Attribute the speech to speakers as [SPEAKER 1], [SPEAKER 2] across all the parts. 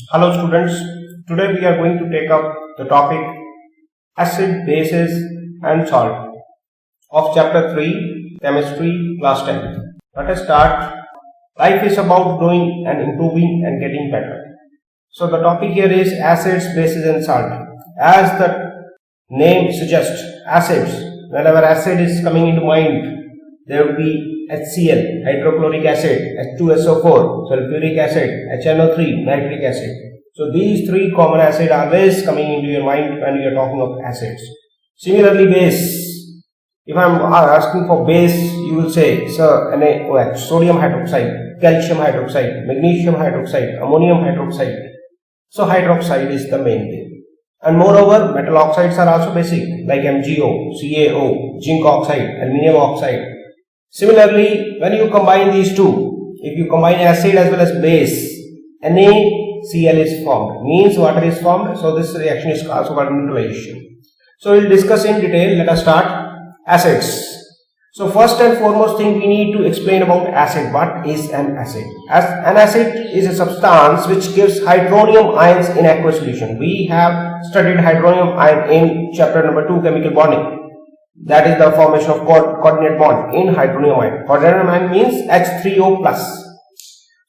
[SPEAKER 1] Hello students, today we are going to take up the topic acid, bases and salt of chapter 3 chemistry class 10. Let us start. Life is about growing and improving and getting better. So the topic here is acids, bases and salt. As the name suggests, acids, whenever acid is coming into mind, there will be HCl, hydrochloric acid, H2SO4, sulphuric acid, HNO3, nitric acid. So these three common acids are always coming into your mind when you are talking of acids. Similarly, base. If I am asking for base, you will say, sir, NaOH, sodium hydroxide, calcium hydroxide, magnesium hydroxide, ammonium hydroxide. So hydroxide is the main thing. And moreover, metal oxides are also basic, like MgO, CaO, zinc oxide, aluminium oxide. Similarly, when you combine these two, if you combine acid as well as base, NaCl is formed, means water is formed. So this reaction is also called neutralization. So we will discuss in detail. Let us start. Acids. So first and foremost thing, we need to explain about acid. What is an acid? An acid is a substance which gives hydronium ions in aqueous solution. We have studied hydronium ion in chapter number 2, chemical bonding. That is the formation of coordinate bond in hydronium ion. Hydronium ion means H3O+.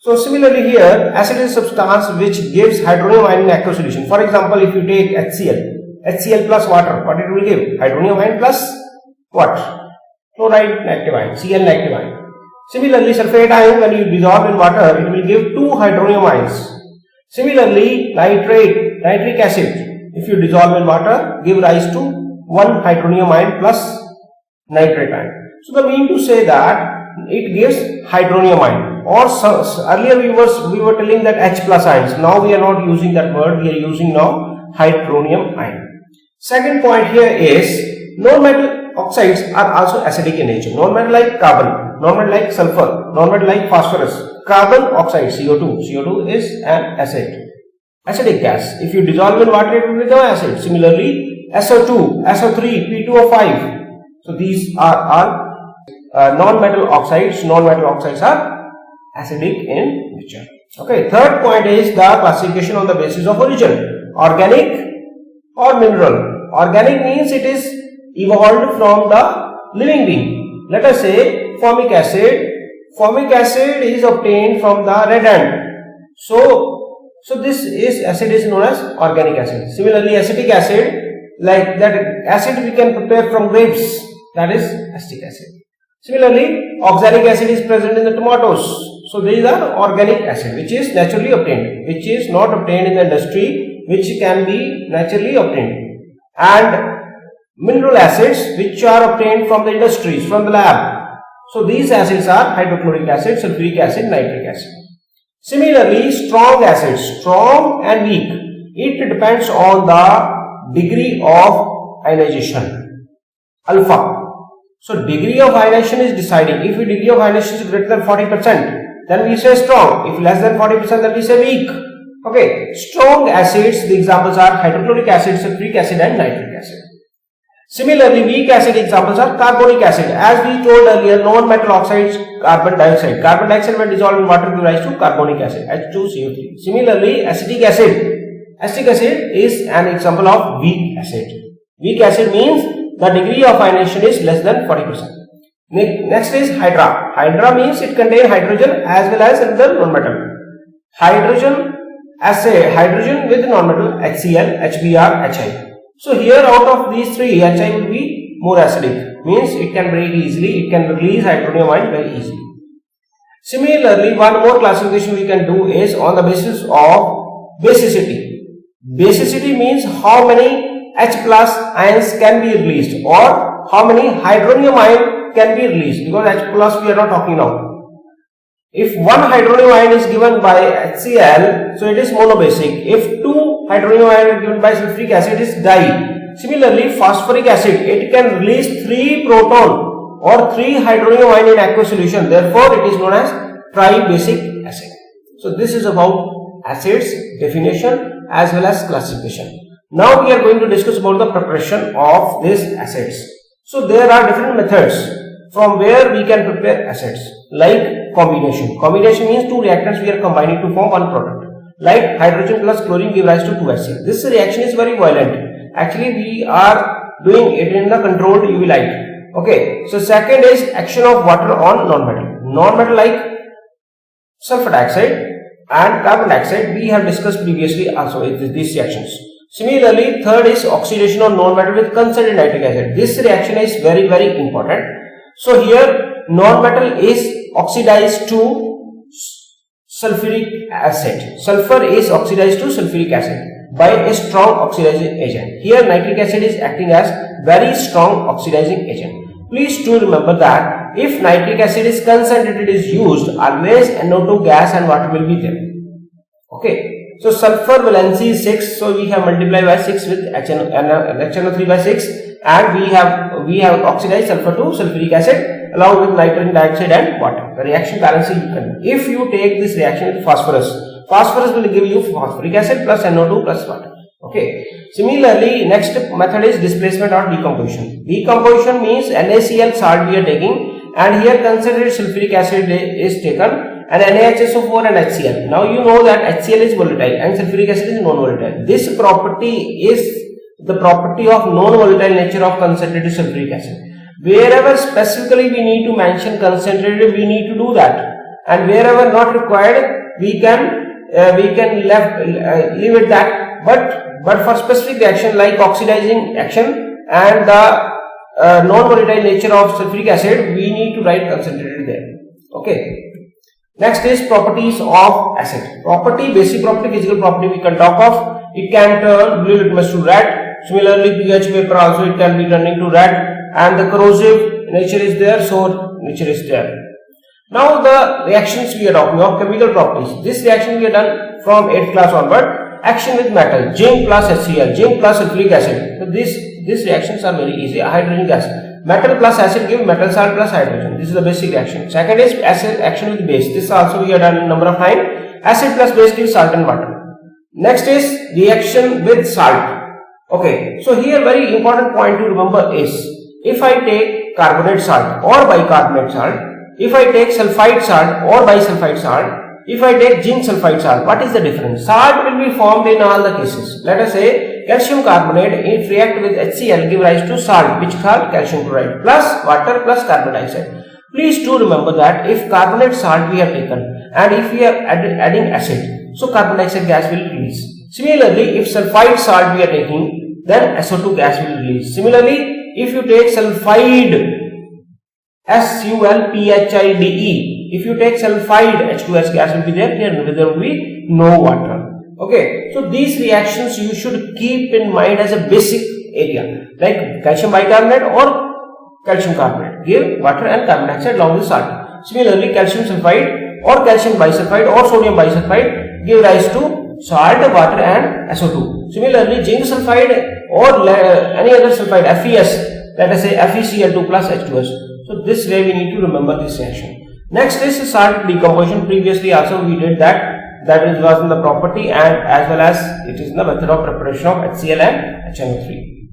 [SPEAKER 1] So similarly here, acid is a substance which gives hydronium ion in aqueous solution. For example, if you take HCl plus water, what it will give? Hydronium ion plus what? Chloride negative ion, Cl negative ion. Similarly, sulphate ion, when you dissolve in water, it will give 2 hydronium ions. Similarly, nitric acid, if you dissolve in water, give rise to 1 hydronium ion plus nitrate ion. So the mean to say that it gives hydronium ion. Or earlier we were telling that H plus ions. Now we are not using that word. We are using now hydronium ion. Second point here is non-metal oxides are also acidic in nature. Non-metal like carbon, non-metal like sulfur, non-metal like phosphorus. Carbon oxide CO2. CO2 is an acid. Acidic gas. If you dissolve in water, it will become acid. Similarly, SO2, SO3, P2O5. So these are all non-metal oxides. Non-metal oxides are acidic in nature. Okay. Third point is the classification on the basis of origin. Organic or mineral. Organic means it is evolved from the living being. Let us say formic acid. Formic acid is obtained from the red ant. So this acid is known as organic acid. Similarly, acetic acid, like that acid we can prepare from grapes, that is acetic acid. Similarly, oxalic acid is present in the tomatoes. So these are organic acid which is naturally obtained, which is not obtained in the industry, which can be naturally obtained. And mineral acids which are obtained from the industries, from the lab. So these acids are hydrochloric acid, sulphuric acid, nitric acid. Similarly, strong acids, strong and weak, it depends on the degree of ionization, alpha. So degree of ionization is deciding. If the degree of ionization is greater than 40%, then we say strong. If less than 40%, then we say weak. Okay, strong acids, the examples are hydrochloric acid, sulphuric acid and nitric acid. Similarly, weak acid examples are carbonic acid. As we told earlier, non-metal oxides, carbon dioxide. Carbon dioxide when dissolved in water gives rise to carbonic acid, H2CO3. Similarly, acetic acid. Acetic acid is an example of weak acid. Weak acid means the degree of ionization is less than 40%. Next is hydra. Hydra means it contains hydrogen as well as another non-metal. Hydrogen with non-metal, HCl, HBr, Hi. So here out of these three, Hi will be more acidic, means it can break easily, it can release hydronium ion very easily. Similarly, one more classification we can do is on the basis of basicity. Basicity means how many H plus ions can be released or how many hydronium ion can be released, because H plus we are not talking now. If one hydronium ion is given by HCl, so it is monobasic. If 2 hydronium ion is given by sulphuric acid, it is di. Similarly, phosphoric acid, it can release 3 proton or 3 hydronium ion in aqueous solution. Therefore, it is known as tribasic acid. So this is about acids, definition as well as classification. Now we are going to discuss about the preparation of these acids. So there are different methods from where we can prepare acids, like combination. Combination means two reactants we are combining to form one product. like hydrogen plus chlorine give rise to 2HCl. This reaction is very violent. Actually, we are doing it in the controlled UV light. Okay. So second is action of water on non-metal. Non-metal like sulfur dioxide and carbon dioxide, we have discussed previously also these reactions. Similarly, third is oxidation of non-metal with concentrated nitric acid. This reaction is very important. So here non-metal is oxidized to sulfuric acid. Sulfur is oxidized to sulfuric acid by a strong oxidizing agent. Here nitric acid is acting as very strong oxidizing agent. Please do remember that if nitric acid is concentrated is used, always NO2 gas and water will be there. Okay. So sulfur valency is 6, so we have multiplied by 6 with HNO3 by 6, and we have oxidized sulfur to sulfuric acid along with nitrogen dioxide and water. The reaction balance is equal. If you take this reaction with phosphorus, phosphorus will give you phosphoric acid plus NO2 plus water. Okay. Similarly, next method is displacement or decomposition. Decomposition means NaCl salt we are taking, and here concentrated sulfuric acid is taken, and NaHSO4 and HCl. Now you know that HCl is volatile and sulfuric acid is non-volatile. This property is the property of non-volatile nature of concentrated sulfuric acid. Wherever specifically we need to mention concentrated, we need to do that, and wherever not required, we can leave it that. But for specific reaction like oxidizing action and the non-volatile nature of sulfuric acid, we need to write concentrated there. Okay. Next is properties of acid. Property, basic property, physical property we can talk of. It can turn blue litmus to red. Similarly, pH paper also it can be turning to red, and the corrosive nature is there, so nature is there. Now the reactions we are talking of, chemical properties. This reaction we have done from 8th class onward. Action with metal, zinc plus HCl, zinc plus sulfuric acid. So these reactions are very easy. Hydrogen gas. Metal plus acid give metal salt plus hydrogen. This is the basic reaction. Second is acid action with base. This also we have done in number of times. Acid plus base gives salt and water. Next is reaction with salt. Okay. So here very important point to remember is, if I take carbonate salt or bicarbonate salt, if I take sulfide salt or bisulfide salt, if I take zinc sulfide salt, what is the difference? Salt will be formed in all the cases. Let us say calcium carbonate, it react with HCl give rise to salt, which called calcium chloride, plus water plus carbon dioxide. Please do remember that if carbonate salt we have taken and if we are adding acid, so carbon dioxide gas will release. Similarly, if sulfide salt we are taking, then SO2 gas will release. Similarly, if you take sulfide, SULPHIDE, if you take sulfide, H2S gas will be there, here there will be no water. Okay, so these reactions you should keep in mind as a basic area, like calcium bicarbonate or calcium carbonate give water and carbon dioxide along with salt. Similarly, calcium sulfide or calcium bisulfide or sodium bisulfide give rise to salt, water and SO2. Similarly, zinc sulfide or any other sulfide, FeS, let us say FeCl2 plus H2S. So this way we need to remember this reaction. Next is salt decomposition. Previously also we did that. That was in the property and as well as it is in the method of preparation of HCl and HNO3.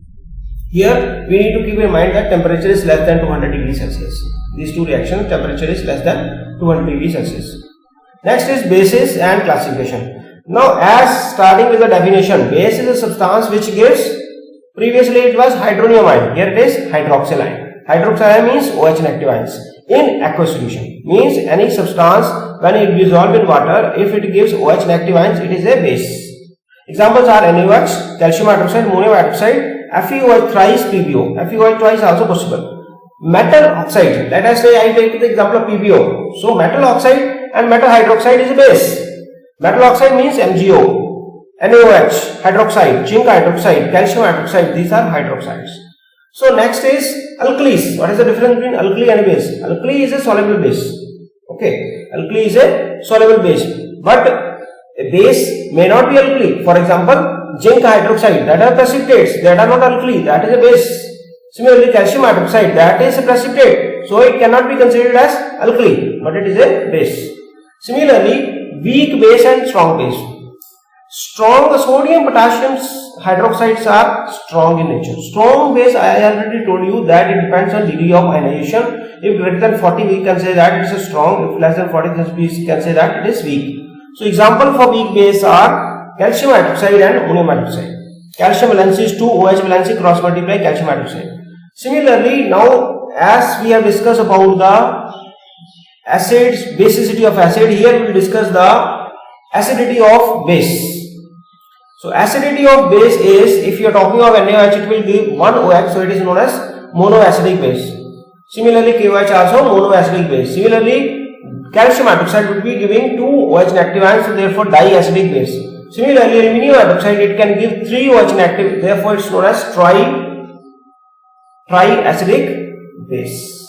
[SPEAKER 1] Here we need to keep in mind that temperature is less than 200 degrees Celsius. These two reactions, temperature is less than 200 degrees Celsius. Next is bases and classification. Now as starting with the definition, base is a substance which gives, previously it was hydronium ion, here it is hydroxyl ion. Hydroxide ion means OH negative ions. In aqueous solution means any substance when it dissolved in water, if it gives OH negative ions, it is a base. Examples are NaOH, calcium hydroxide, ammonium hydroxide, FeOH thrice, PbO. FeOH twice also possible. Metal oxide, let us say I take the example of PbO. So metal oxide and metal hydroxide is a base. Metal oxide means MgO, NaOH, hydroxide, zinc hydroxide, calcium hydroxide, these are hydroxides. So next is alkalis. What is the difference between alkali and base? Alkali is a soluble base. Okay, alkali is a soluble base, but a base may not be alkali. For example, zinc hydroxide, that are precipitates, that are not alkali, that is a base. Similarly, calcium hydroxide, that is a precipitate, so it cannot be considered as alkali, but it is a base. Similarly, weak base and strong base. Strong sodium potassium hydroxides are strong in nature. Strong base, I already told you that it depends on degree of ionization. If greater than 40 we can say that it is a strong, if less than 40 we can say that it is weak. So example for weak base are calcium hydroxide and ammonium hydroxide. Calcium valency is 2, OH valency cross multiply calcium hydroxide. Similarly, now as we have discussed about the acids, basicity of acid, here we will discuss the acidity of base. So acidity of base is, if you are talking of NaOH, it will give 1 OH, so it is known as monoacidic base. Similarly, KOH also monoacidic base. Similarly, calcium hydroxide would be giving 2 OH negative ions, so therefore diacidic base. Similarly, aluminum hydroxide, it can give 3 OH negative, therefore it is known as triacidic base.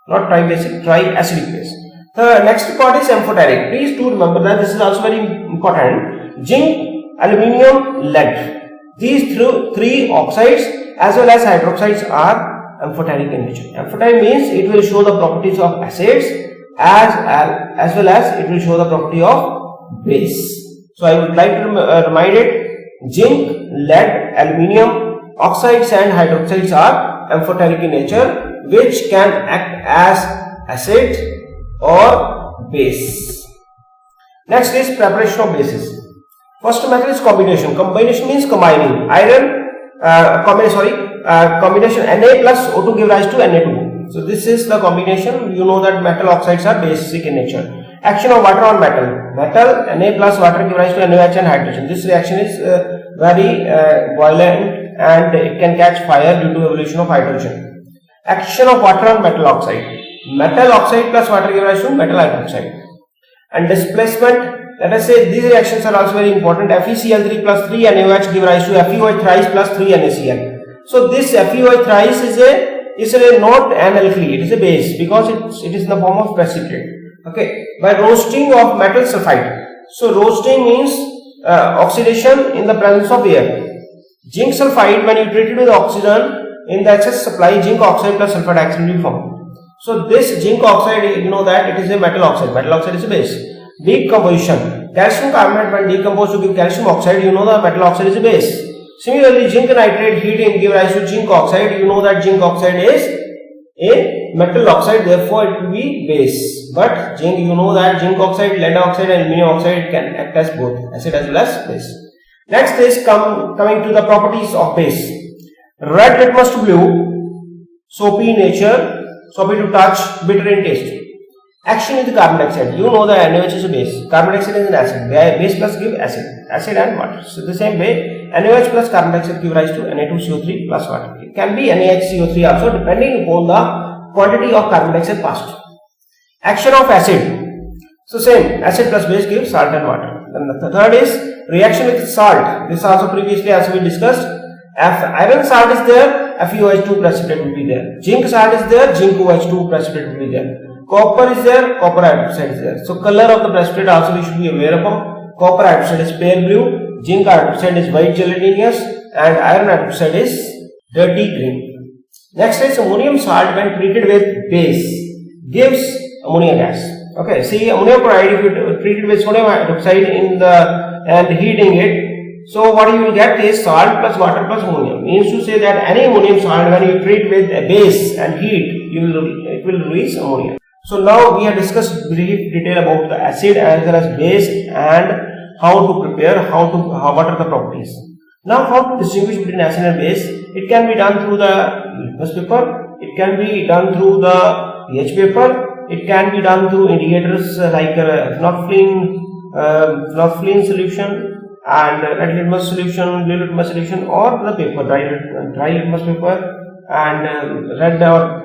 [SPEAKER 1] Not tribasic, triacidic base. The next part is amphoteric. Please do remember that this is also very important. Zinc, aluminium, lead. These three oxides as well as hydroxides are amphoteric in nature. Amphoteric means it will show the properties of acids as well as it will show the property of base. So I would like to remind it, zinc, lead, aluminium, oxides and hydroxides are amphoteric in nature, which can act as acid or base. Next is preparation of bases. First method is combination. Combination means combining combination Na plus O2 give rise to Na2. So this is the combination. You know that metal oxides are basic in nature. Action of water on metal. Metal Na plus water give rise to NaOH and hydrogen. This reaction is very violent and it can catch fire due to evolution of hydrogen. Action of water on metal oxide. Metal oxide plus water give rise to metal hydroxide. And displacement, let us say these reactions are also very important. FeCl3 plus 3 NaOH give rise to FeOH thrice plus 3 NaCl. So this FeOH thrice is not an alkali, it is a base because it is in the form of precipitate. Okay, by roasting of metal sulphide. So roasting means oxidation in the presence of air. Zinc sulphide, when you treat it with oxygen, in the excess supply, zinc oxide plus sulphate oxide will form. So this zinc oxide, you know that it is a metal oxide. Metal oxide is a base. Decomposition. Calcium carbonate when decomposed to give calcium oxide, you know the metal oxide is a base. Similarly, zinc nitrate heating give rise to zinc oxide. You know that zinc oxide is a metal oxide, therefore it will be base. But zinc, you know that zinc oxide, lead oxide and aluminum oxide can act as both acid as well as base. Next is coming to the properties of base. Red litmus to blue, soapy in nature, soapy to touch, bitter in taste. Action is the carbon dioxide. You know the NaOH is a base. Carbon dioxide is an acid. Base plus give acid and water. So the same way, NaOH plus carbon dioxide give rise to Na2CO3 plus water. It can be NaHCO3 also depending upon the quantity of carbon dioxide passed. Action of acid. So same, acid plus base gives salt and water. Then the third is reaction with salt. This also previously as we discussed. If iron salt is there, FeOH2 precipitate will be there. Zinc salt is there, zinc OH2 precipitate will be there. Copper is there, copper hydroxide is there. So color of the precipitate also we should be aware of. Copper hydroxide is pale blue, zinc hydroxide is white gelatinous, and iron hydroxide is dirty green. Next is ammonium salt when treated with base gives ammonia gas. Okay, see ammonium chloride, if you treat it with sodium hydroxide and heating it, so what you will get is salt plus water plus ammonia. Means to say that any ammonium salt when you treat with a base and heat, it will release ammonia. So now we have discussed brief detail about the acid as well as base and how to prepare, what are the properties. Now how to distinguish between acid and base? It can be done through the litmus paper, it can be done through the pH paper, it can be done through indicators like phenolphthalein solution and red litmus solution, blue litmus solution, or the paper, dry litmus paper and red or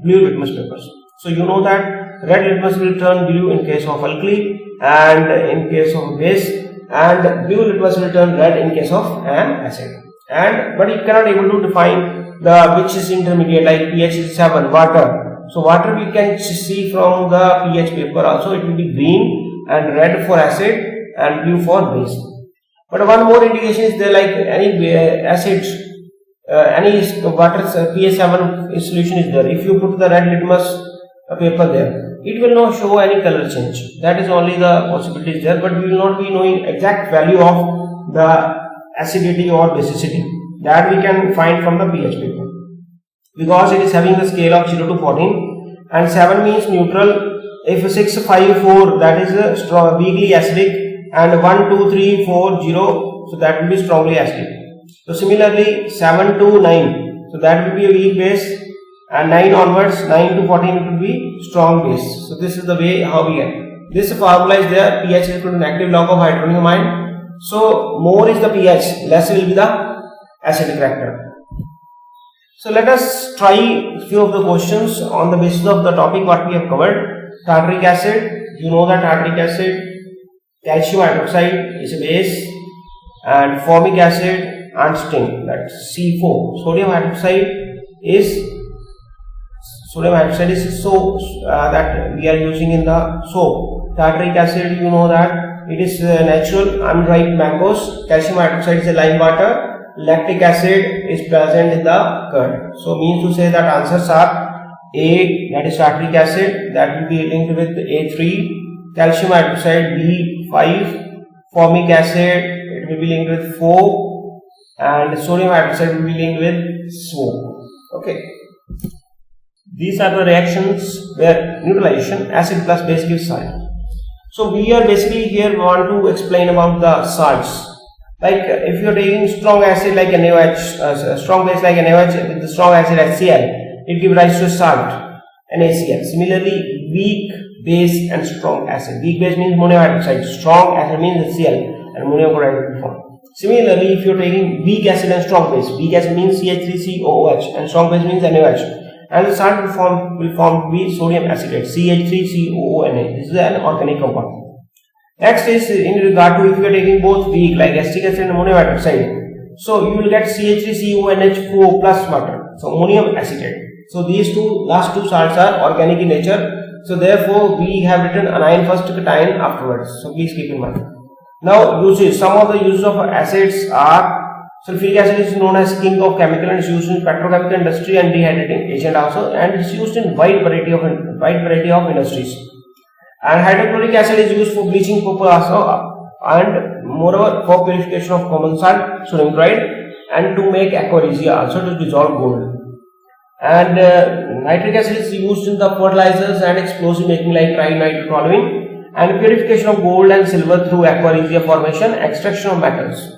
[SPEAKER 1] blue litmus papers. So you know that red litmus will turn blue in case of alkali and in case of base, and blue litmus will turn red in case of an acid. But you cannot able to define the which is intermediate, like pH is 7, water. So water we can see from the pH paper also, it will be green and red for acid and blue for base. But one more indication is there, like any acids, any water pH 7 solution is there. If you put the red litmus paper there, it will not show any color change. That is only the possibility is there, but we will not be knowing exact value of the acidity or basicity. That we can find from the pH paper, because it is having the scale of 0 to 14 and 7 means neutral, if 6, 5, 4, that is a strong, weakly acidic, and 1, 2, 3, 4, 0, so that will be strongly acidic. So similarly 7 to 9, so that will be a weak base, and 9 onwards, 9 to 14, it will be strong base. So this is the way how we get. This formula is there, pH is equal to negative log of hydronium ion. So more is the pH, less will be the acidic character. So let us try few of the questions on the basis of the topic what we have covered. Tartaric acid, you know that tartaric acid, calcium hydroxide is a base, and formic acid and sting, that's C4. Sodium hydroxide is soap that we are using in the soap. Tartaric acid, you know that it is natural unripe mangoes. Calcium hydroxide is a lime water. Lactic acid is present in the curd. So means to say that answers are A, that is tartaric acid, that will be linked with A3, calcium hydroxide B5, formic acid it will be linked with 4, and sodium hydroxide will be linked with smoke. Okay. These are the reactions where neutralization, acid plus base gives salt. So we are basically here want to explain about the salts. Like if you are taking strong acid like NaOH, strong base like NaOH with the strong acid HCl, it gives rise to salt, NaCl. Similarly, weak base and strong acid. Weak base means ammonium hydroxide, strong acid means HCl, and ammonium chloride will be formed. Similarly, if you are taking weak acid and strong base, weak acid means CH3, COOH, and strong base means NaOH. And the salt will form be sodium acetate, CH3COONA. This is an organic compound. Next is in regard to if you are taking both weak like acetic acid and ammonium hydroxide. So you will get CH3CONH4 plus water. So ammonium acetate. So these last two salts are organic in nature. So therefore we have written anion first, cation afterwards. So please keep in mind. Now uses. Some of the uses of acids are sulphuric acid is known as king of chemical and is used in petrochemical industry and dehydrating agent also, and it is used in wide variety of industries. And hydrochloric acid is used for bleaching purpose also, and moreover for purification of common salt, sodium chloride, and to make aquaresia also to dissolve gold. And nitric acid is used in the fertilizers and explosive making like trinitrotoluene, and purification of gold and silver through aquaresia formation, extraction of metals.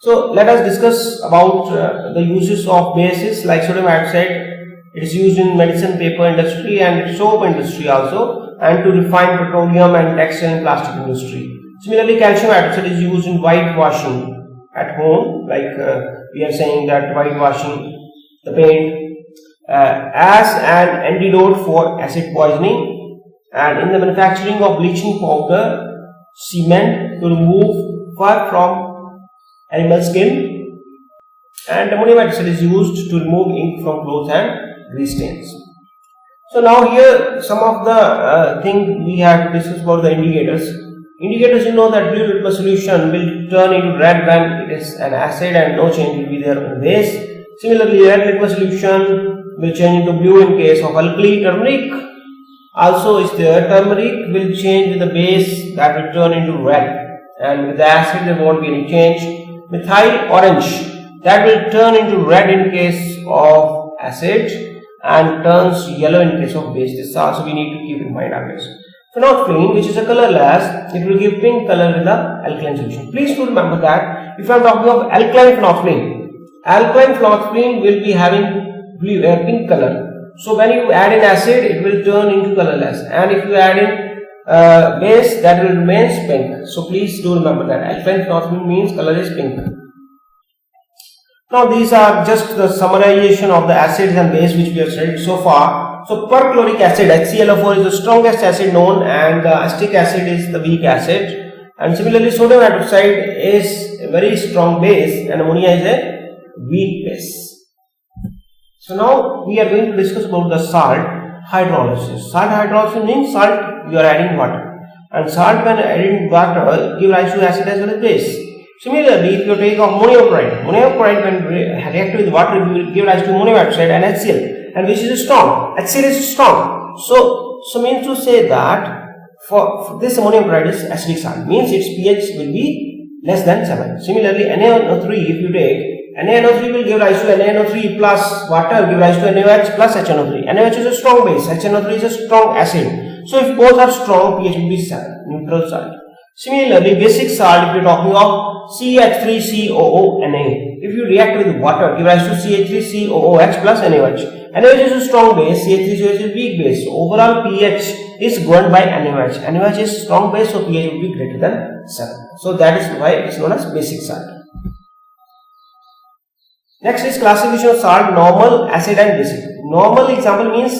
[SPEAKER 1] So let us discuss about the uses of bases like sodium hydroxide. It is used in medicine, paper industry and soap industry also, and to refine petroleum and textile and plastic industry. Similarly, calcium hydroxide is used in whitewashing at home, like we are saying that whitewashing the paint as an antidote for acid poisoning, and in the manufacturing of bleaching powder, cement to remove fur from animal skin, and ammonium hydroxide is used to remove ink from clothes and grease stains. So now here some of the thing we have to discuss about the indicators. Indicators, you know that blue litmus solution will turn into red when it is an acid and no change will be there on the base. Similarly, red litmus solution will change into blue in case of alkali. Turmeric also is there. Turmeric will change with the base, that will turn into red, and with the acid there won't be any change. Methyl orange, that will turn into red in case of acid and turns yellow in case of base. This also we need to keep in mind always. Phenolphthalein, which is a colorless, it will give pink color with the alkaline solution. Please do remember that if I am talking of alkaline phenolphthalein will be having blue, pink color. So when you add in acid, it will turn into colorless, and if you add in base, that will remain pink. So please do remember that alkaline phenolphthalein means color is pink. Now these are just the summarization of the acids and base which we have studied so far. So perchloric acid, HClO4, is the strongest acid known, and the acetic acid is the weak acid. And similarly, sodium hydroxide is a very strong base and ammonia is a weak base. So now we are going to discuss about the salt hydrolysis. Salt hydrolysis means salt you are adding water, and salt when adding water give rise to acid as well as base. Similarly, if you take ammonium chloride when react with water will give rise to ammonium hydroxide and HCl, and which is strong. HCl is strong. So means to say that for this ammonium chloride is acidic salt, means its pH will be less than 7. Similarly, NaOH3 if you take, NaNO3 will give rise to NaNO3 plus water give rise to NaOH plus HNO3. NaOH is a strong base, HNO3 is a strong acid. So if both are strong, pH will be 7, neutral salt. Similarly, basic salt, if you are talking of CH3COONA, if you react with water, give rise to CH3COOH plus NaOH. NaOH is a strong base, CH3COOH is a weak base. So overall pH is governed by NaOH. NaOH is strong base, so pH will be greater than 7. So that is why it is known as basic salt. Next is classification of salt: normal, acid and basic. Normal example means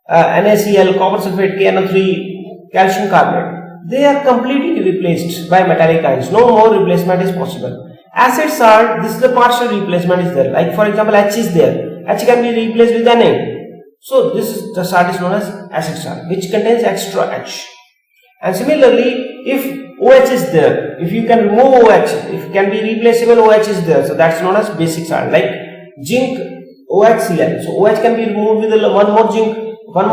[SPEAKER 1] NaCl, copper sulphate, KNO3, calcium carbonate. They are completely replaced by metallic ions. No more replacement is possible. Acid salt, this is the partial replacement is there. Like for example, H is there. H can be replaced with Na. So this is the salt is known as acid salt, which contains extra H. And similarly, if OH is there, if you can remove OH, if can be replaceable OH is there, so that's known as basic salt. Like zinc, OHCl. So OH can be removed with one more zinc, one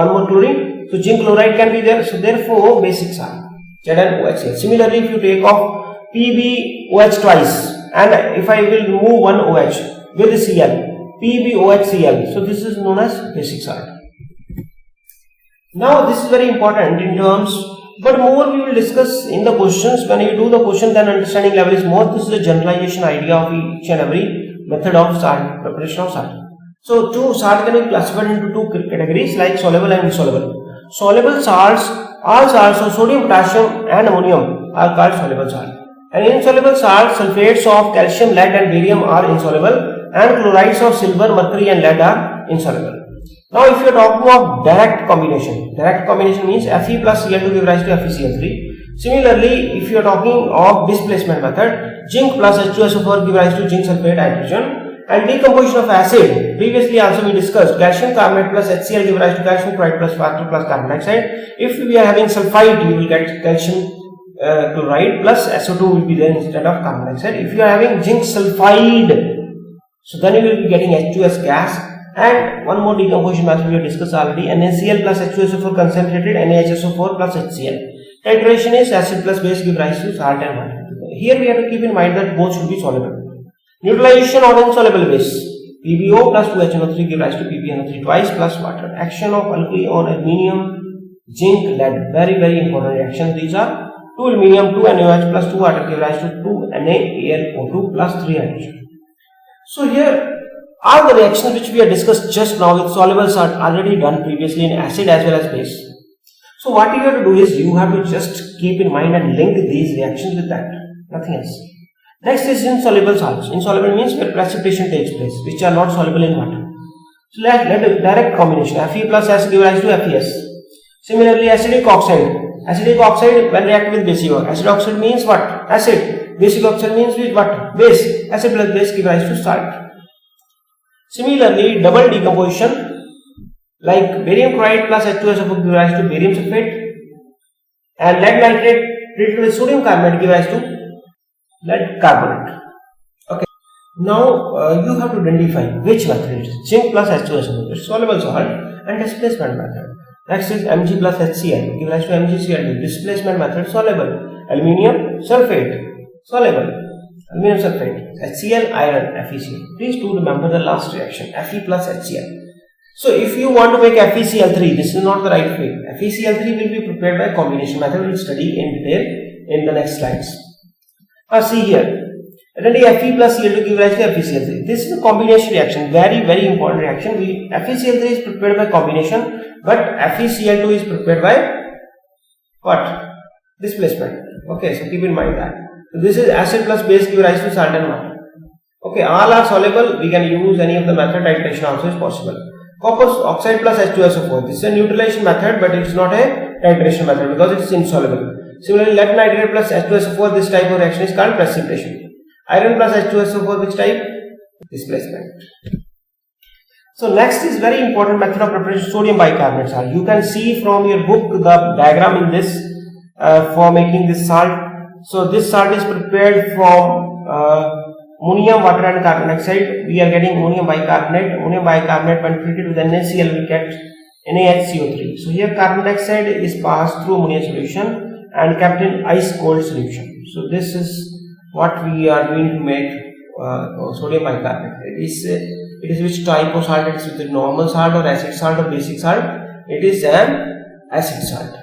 [SPEAKER 1] more chlorine. So zinc chloride can be there. So therefore, basic salt. ZnOHCl. Similarly, if you take off PbOH twice, and if I will remove one OH with Cl, PbOHCl. So this is known as basic salt. Now this is very important in terms, but more we will discuss in the questions. When you do the question, then understanding level is more. This is a generalization idea of each and every method of salt, preparation of salt. So salt can be classified into two categories, like soluble and insoluble. Soluble salts, all salts of sodium, potassium and ammonium are called soluble salt. And insoluble salts, sulfates of calcium, lead and barium are insoluble, and chlorides of silver, mercury and lead are insoluble. Now if you are talking of direct combination means Fe plus Cl2 give rise to FeCl3. Similarly, if you are talking of displacement method, zinc plus H2SO4 give rise to zinc sulfate hydrogen. And decomposition of acid, previously also we discussed calcium carbonate plus HCl give rise to calcium chloride plus phosphate plus carbon dioxide. If we are having sulphite, you will get calcium chloride plus SO2 will be there instead of carbon dioxide. If you are having zinc sulphide, so then you will be getting H2S gas. And one more decomposition method we have discussed already, NaCl plus H2SO4 concentrated, NaHSO4 plus HCl. Titration is acid plus base give rise to salt and water. Here we have to keep in mind that both should be soluble. Neutralization of insoluble base, PbO plus 2HNO3 give rise to PbNO3 twice plus water. Action of alkali on aluminium, zinc, lead, very important reactions. These are 2 aluminium, 2 NaOH plus 2 water give rise to 2 NaAlO2 plus 3 hydrogen. So here all the reactions which we have discussed just now with soluble salt already done previously in acid as well as base. So what you have to do is you have to just keep in mind and link these reactions with that, nothing else. Next is insoluble salts. Insoluble means where precipitation takes place, which are not soluble in water. So let a direct combination, Fe plus S give rise to FeS. Similarly, acidic oxide. Acidic oxide when react with basic oxide. Acid oxide means what? Acid. Basic oxide means with what? Base. Acid plus base give rise to salt. Similarly, double decomposition like barium chloride plus H2SO4 give rise to barium sulfate, and lead nitrate treated with sodium carbonate give rise to lead carbonate. Okay. Now you have to identify which method it is. Zinc plus H2SO4 is soluble salt, and displacement method. Next is Mg plus HCl give rise to MgCl2. Displacement method soluble. Aluminium sulfate soluble. Aluminum sulfate, HCl, iron, FeCl. Please do remember the last reaction, Fe plus HCl. So if you want to make FeCl3, this is not the right way. FeCl3 will be prepared by combination method. We will study in detail in the next slides. Now see here, Fe plus Cl2 give rise to FeCl3. This is a combination reaction, very important reaction. FeCl3 is prepared by combination, but FeCl2 is prepared by what? Displacement. Okay, so keep in mind that. So this is acid plus base give rise to salt and water. Okay, all are soluble. We can use any of the method. Titration also is possible. Copper oxide plus H2SO4. This is a neutralization method, but it is not a titration method because it is insoluble. Similarly, lead nitrate plus H2SO4. This type of reaction is called precipitation. Iron plus H2SO4. Which type? Displacement. So next is very important method of preparation, sodium bicarbonate salt. You can see from your book the diagram in this for making this salt. So this salt is prepared from ammonium, water and carbon dioxide. We are getting ammonium bicarbonate. Ammonium bicarbonate when treated with NaCl we get NaHCO3. So here carbon dioxide is passed through ammonia solution and kept in ice cold solution. So this is what we are doing to make sodium bicarbonate. It is which type of salt? It is with the normal salt or acid salt or basic salt? It is an acid salt.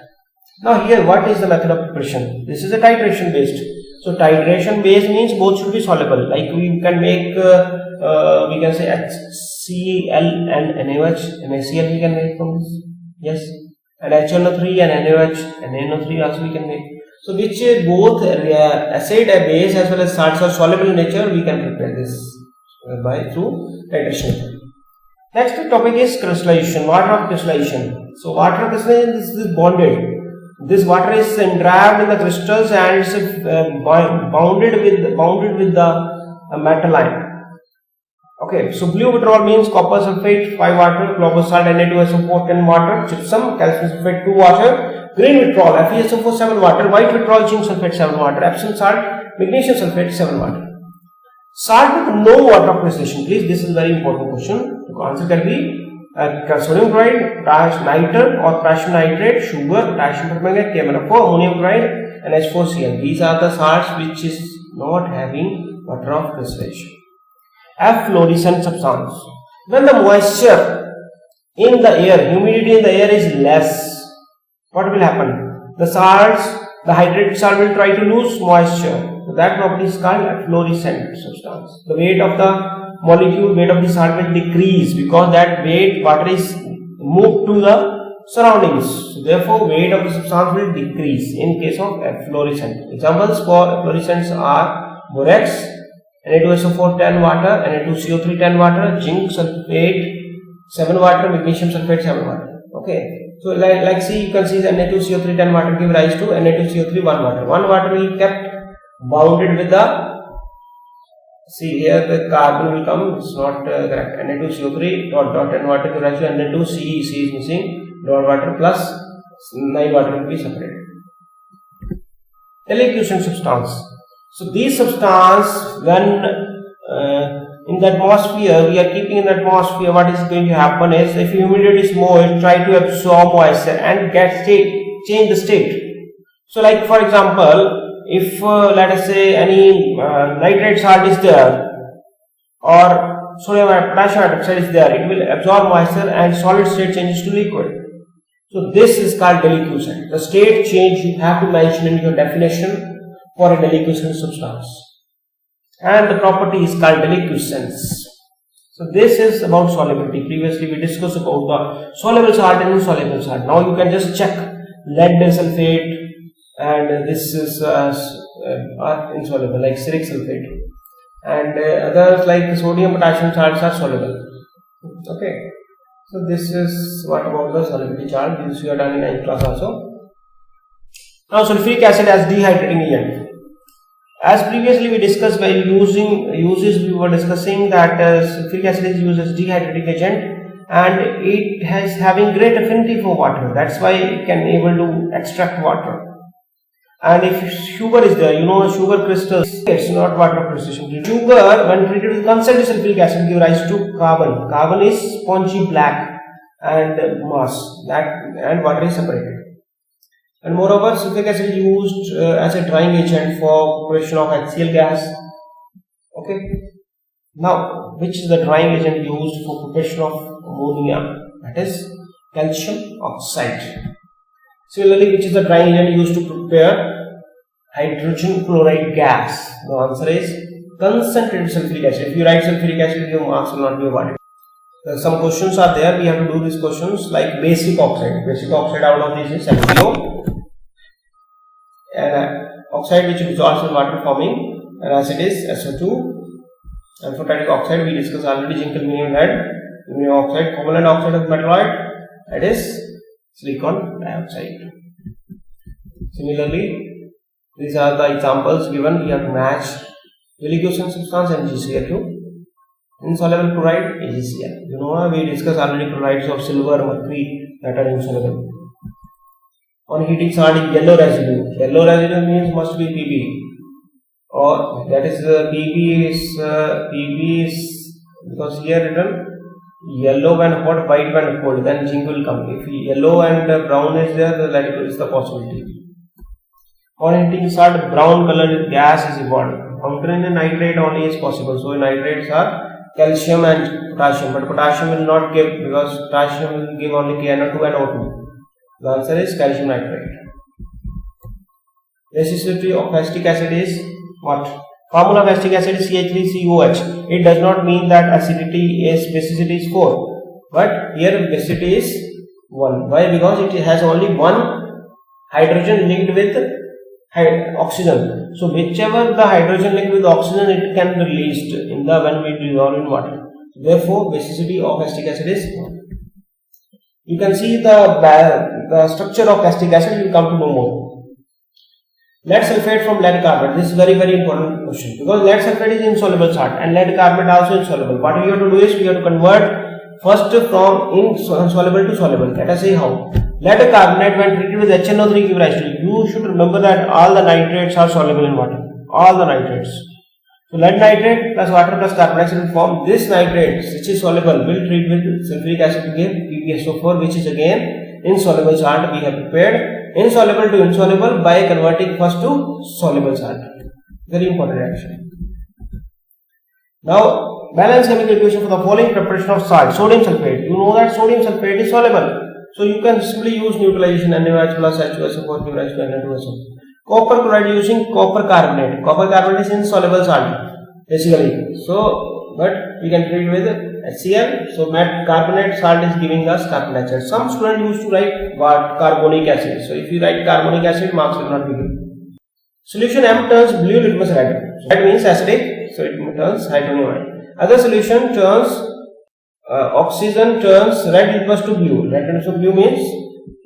[SPEAKER 1] Now here, what is the method of preparation? This is a titration based. So titration based means both should be soluble. Like we can make, we can say HCl and NaOH, NaCl we can make from this. Yes, and HNO3 and NaOH and NO3 also we can make. So which both acid and base as well as salts are soluble in nature, we can prepare this through titration. Next topic is crystallization, water of crystallization. So water of crystallization is bonded. This water is entrapped in the crystals and is bounded with the metal ion. Okay, so blue withdrawal means copper sulphate 5 water, chlorous salt Na2SO4 10 water, gypsum, calcium sulphate 2 water. Green withdrawal FeSO4 7 water, white withdrawal zinc sulphate 7 water, Epsom salt, magnesium sulphate 7 water. Salt with no water of crystallization, please, this is very important question. The answer can be sodium chloride, nitre or potassium nitrate, sugar, potassium permanganate, KMnO4, ammonium chloride and H4Cl. These are the salts which is not having water of crystallization. Efflorescent substance. When the moisture in the air, humidity in the air is less, what will happen? The salts, the hydrated salt will try to lose moisture. So that property is called efflorescent substance. The weight of the molecule, weight of the salt will decrease because that weight water is moved to the surroundings. So therefore, weight of the substance will decrease in case of efflorescent. Examples for efflorescents are borax, Na2SO4 10 water, Na2CO3 10 water, zinc sulphate 7 water, magnesium sulphate 7 water. Okay. So like see, you can see that Na2CO3 10 water give rise to Na2CO3 1 water. 1 water will kept bounded with the, see here the carbon will come, it's not correct. Na2CO3 dot 10 water give rise to Na2C, C is missing, dot water plus 9 water will be separated. Deliquescent substance. So these substance, when in the atmosphere, we are keeping in the atmosphere, what is going to happen is, if humidity is more, it try to absorb moisture and change the state. So like for example, if let us say any nitrate salt is there or sodium potassium hydroxide is there, it will absorb moisture and solid state changes to liquid. So this is called deliquescent. The state change you have to mention in your definition for a deliquescent substance. And the property is called deliquescence. So this is about solubility. Previously we discussed about the soluble salt and insoluble salt. Now you can just check lead sulphate and this is insoluble like acetic sulphate, and others like sodium potassium salts are soluble. Okay, so this is what about the solubility chart. This you are done in 9th class also. Now sulfuric acid as dehydrating agent. As previously we discussed, while uses we were discussing that sulfuric acid is used as dehydrating agent and it has having great affinity for water. That's why it can able to extract water. And if sugar is there, you know sugar crystals, it's not water crystallization. Sugar, when treated with concentrated sulfuric acid, give rise to carbon. Carbon is spongy black and mass, and water is separated. And moreover, sulfuric acid is used as a drying agent for preparation of HCl gas. Okay. Now, which is the drying agent used for preparation of ammonia? That is calcium oxide. Similarly, which is the drying agent used to prepare hydrogen chloride gas? The answer is concentrated sulfuric acid. If you write sulfuric acid, your marks will not be awarded. Some questions are there. We have to do these questions like basic oxide. Basic oxide out of this is MgO. And oxide which dissolves in water forming an acid is SO2. And for titanic oxide we discussed already, zinc aluminum lead. Aluminum oxide, covalent oxide of metalloid, that is silicon dioxide. Similarly, these are the examples given. We have to match deliquescent substance and GCl2. Insoluble chloride, AgCl. You know, we discussed already chlorides of silver, mercury that are insoluble. On heating salt, yellow residue. Yellow residue means must be Pb, or that is Pb is because here written yellow when hot, white when cold, then zinc will come. If yellow and brown is there, that is the possibility. On heating salt, brown colored gas is evolved. Counter in nitrate only is possible. So nitrates are calcium and potassium, but potassium will not give because potassium will give only KNO2 and O2. The answer is calcium nitrate. Basicity of acetic acid is what? Formula of acetic acid is CH3COH. It does not mean that acidity is basicity is 4, but here basicity is 1. Why? Because it has only one hydrogen linked with oxygen. So whichever the hydrogen linked with oxygen, it can be released in the when we dissolve in water. Therefore, basicity of acetic acid is 1. You can see the structure of acetic acid. You will come to know more. Lead sulphate from lead carbonate. This is very important question because lead sulphate is insoluble salt and lead carbonate also insoluble. What we have to do is we have to convert first from insoluble to soluble. Let us see how. Lead carbonate when treated with HNO3 give rise to. You should remember that all the nitrates are soluble in water. All the nitrates. So lead nitrate plus water plus carbon dioxide will form this nitrate which is soluble will treat with sulphuric acid to give PbSO4 which is again insoluble salt. We have prepared insoluble to insoluble by converting first to soluble salt. Very important reaction. Now balance chemical equation for the following preparation of salt. Sodium sulphate. You know that sodium sulphate is soluble. So you can simply use neutralization NaOH plus H2SO4 give rise to Na2SO. Copper chloride using copper carbonate. Copper carbonate is insoluble salt basically. So but we can treat with HCl. So carbonate salt is giving us carbon dioxide. Some students used to write what carbonic acid. So if you write carbonic acid, marks will not be given. Solution M turns blue litmus red. So that means acetic. So it turns hydronium. Other solution turns oxygen turns red litmus to blue. Red litmus to blue means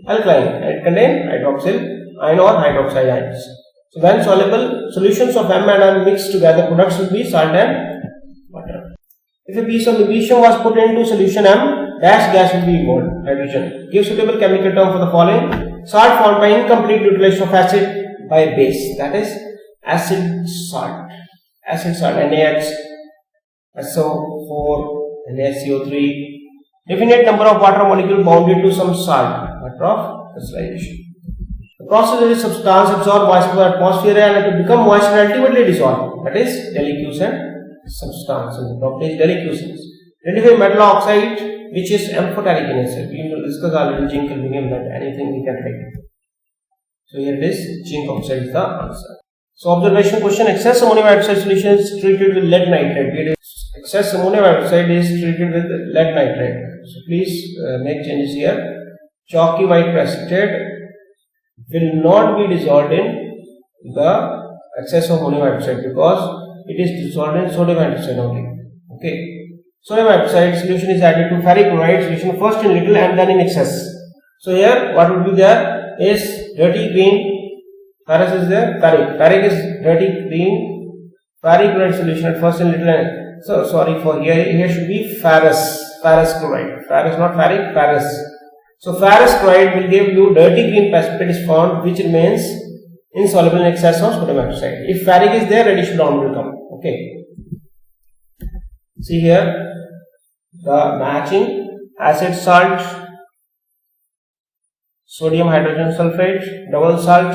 [SPEAKER 1] alkaline. It contains hydroxyl ion or hydroxide ions. So when soluble solutions of M and N mixed together, products will be salt and water. If a piece of magnesium was put into solution M, dash gas will be involved, hydrogen. Give suitable chemical term for the following. Salt formed by incomplete utilization of acid by base. That is acid salt. Acid salt NaH, SO4, NaCO3. Definite number of water molecule bounded to some salt. Matter of crystallization. The process is substance absorbed moisture from the atmosphere and to become moisture ultimately dissolved. That is deliquescent substance. And the property is deliquescence. Identify metal oxide which is amphoteric in nature. We will discuss already zinc, aluminum, that anything we can write. So here it is, zinc oxide is the answer. So observation question: excess ammonium hydroxide solution is treated with lead nitrate. Excess ammonium hydroxide is treated with lead nitrate. So please make changes here. Chalky white precipitate will not be dissolved in the excess of ammonium hydroxide because it is dissolved in sodium hydroxide only. Okay. Sodium hydroxide solution is added to ferric chloride solution first in little and then in excess. So here what would be there is dirty green. Ferrous is there. Ferric is dirty green. Ferric chloride solution at first in little and so sorry for here should be ferrous chloride. Ferrous not ferric, ferrous. So ferrous chloride will give you dirty green precipitate is formed which remains insoluble in excess of sodium hydroxide. If ferric is there, reddish brown will come. Okay. See here the matching acid salt, sodium hydrogen sulphate, double salt,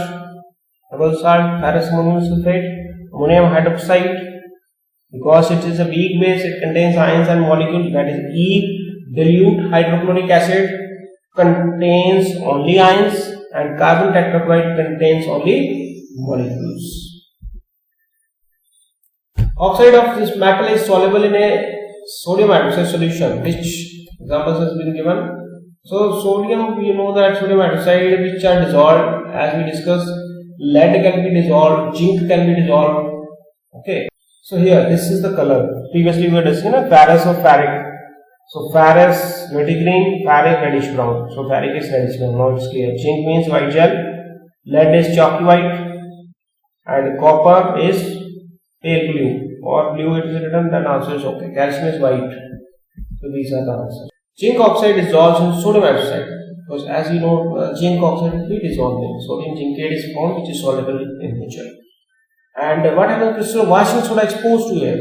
[SPEAKER 1] ferrous ammonium sulphate, ammonium hydroxide. Because it is a weak base, it contains ions and molecules. That is E. Dilute hydrochloric acid contains only ions and carbon tetrachloride contains only molecules. Oxide of this metal is soluble in a sodium hydroxide solution. Which examples has been given? So sodium, you know that sodium hydroxide which are dissolved as we discussed. Lead can be dissolved, zinc can be dissolved. Okay. So here this is the color. Previously we were discussing ferrous or ferric. So ferrous dirty green, ferric reddish brown. So ferric is reddish brown. Now it's clear. Zinc means white gel, lead is chalky white, and copper is pale blue or blue it is written, then answer is okay. Calcium is white. So these are the answers. Zinc oxide dissolves in sodium hydroxide because as you know zinc oxide will be dissolved in sodium zincate is formed which is soluble in nature. And what happens crystal washing soda exposed to air?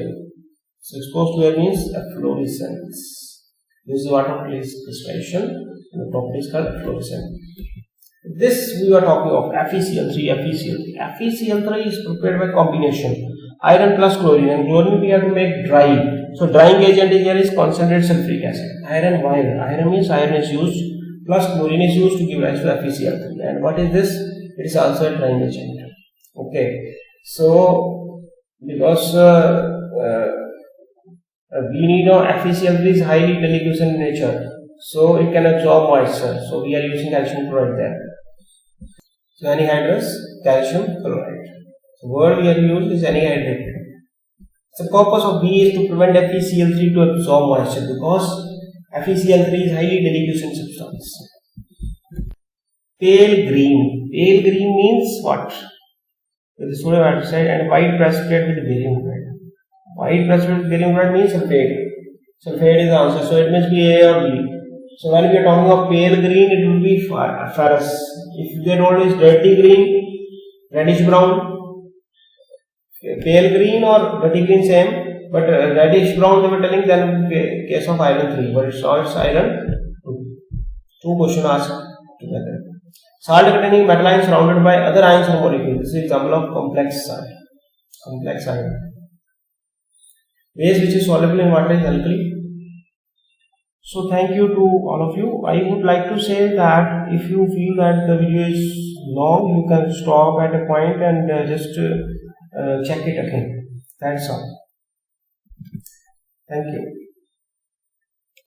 [SPEAKER 1] So exposed to air means efflorescence. This is water crystallization and the property is called efflorescence. This we were talking of FeCl3, FeCl3. FeCl3 is prepared by combination iron plus chlorine, and chlorine we have to make dry. So drying agent here is concentrated sulfuric acid. Iron, why? Iron is used plus chlorine is used to give rise to FeCl3. And what is this? It is also a drying agent. Okay. So because we know FeCl3 is highly dilute in nature, so it can absorb moisture. So we are using calcium chloride there. So anhydrous calcium chloride. The word we have used is anhydrate. The purpose of B is to prevent FeCl3 to absorb moisture, because FeCl3 is highly dilute substance. Pale green. Pale green means what? With sodium hydroxide, and white precipitate with barium chloride. White precipitate with barium chloride means sulphate. Sulphate is the answer. So it must be A or B. So when we are talking of pale green, it will be ferrous. If you get all is dirty green, reddish brown, pale green or dirty green same, but reddish brown they were telling, then case of iron 3, but it's iron 2. Two questions asked together. Salt containing metal ions surrounded by other ions or molecules. This is example of complex salt. Complex ion. Base which is soluble in water is alkali. So thank you to all of you. I would like to say that if you feel that the video is long, you can stop at a point and just check it again. That's all. Thank you.